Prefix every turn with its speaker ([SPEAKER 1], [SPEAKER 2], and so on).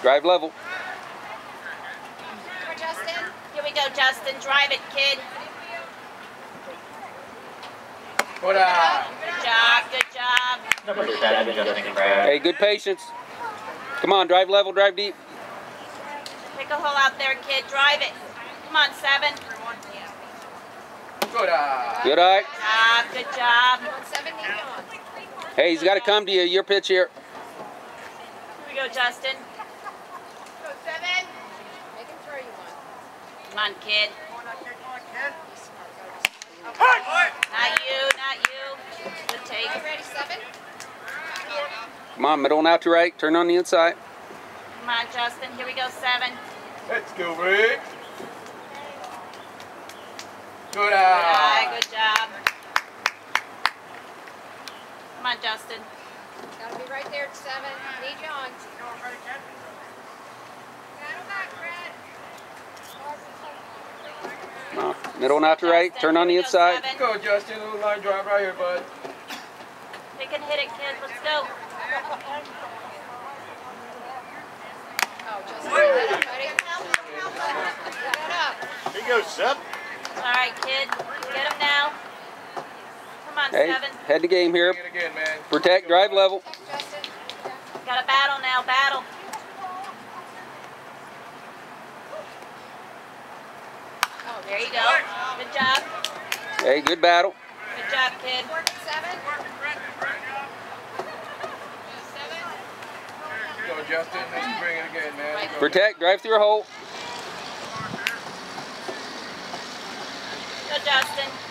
[SPEAKER 1] Drive level.
[SPEAKER 2] Come on, Justin.
[SPEAKER 3] Here we go, Justin. Drive it, kid.
[SPEAKER 4] Good
[SPEAKER 3] job, good job.
[SPEAKER 5] Number 7, Justin Craig.
[SPEAKER 1] Hey, good patience. Come on, drive level, drive deep.
[SPEAKER 3] Pick a hole out there, kid. Drive it. Come on, 7.
[SPEAKER 4] Good
[SPEAKER 1] Good eye.
[SPEAKER 3] Good job.
[SPEAKER 2] 7, knee on.
[SPEAKER 1] Hey, he's got to come to you. Your pitch here.
[SPEAKER 3] Here we go, Justin.
[SPEAKER 2] Go, 7. Make him throw you one.
[SPEAKER 3] Come on, kid. Not you. Good take.
[SPEAKER 2] Are you ready, 7?
[SPEAKER 1] Come on, middle and out to right. Turn on the inside.
[SPEAKER 3] Come on, Justin. Here we go, 7.
[SPEAKER 4] Let's go, Rick. Good
[SPEAKER 3] Good job. Come on, Justin.
[SPEAKER 2] Gotta be right there at 7. Knee on.
[SPEAKER 1] Come on, middle and out to right. Turn on the inside.
[SPEAKER 4] Go, Justin. Little line drive right here, bud.
[SPEAKER 3] They can hit it, kid. Let's go.
[SPEAKER 2] Oh, Justin, let him, buddy. Get up.
[SPEAKER 5] Here you go, Sep.
[SPEAKER 3] All right, kid. Get him now. Come on,
[SPEAKER 1] Hey,
[SPEAKER 3] 7.
[SPEAKER 1] head to game here.
[SPEAKER 4] Get it again, man.
[SPEAKER 1] Protect, drive level.
[SPEAKER 2] Justin.
[SPEAKER 3] Got a battle now. Battle.
[SPEAKER 2] Oh,
[SPEAKER 3] There you go. Good job.
[SPEAKER 1] Hey, good battle.
[SPEAKER 3] Good job, kid.
[SPEAKER 2] 7.
[SPEAKER 4] Go, Justin. Let's bring it again, man. Go,
[SPEAKER 1] Protect, drive through a hole.
[SPEAKER 3] Go, Justin.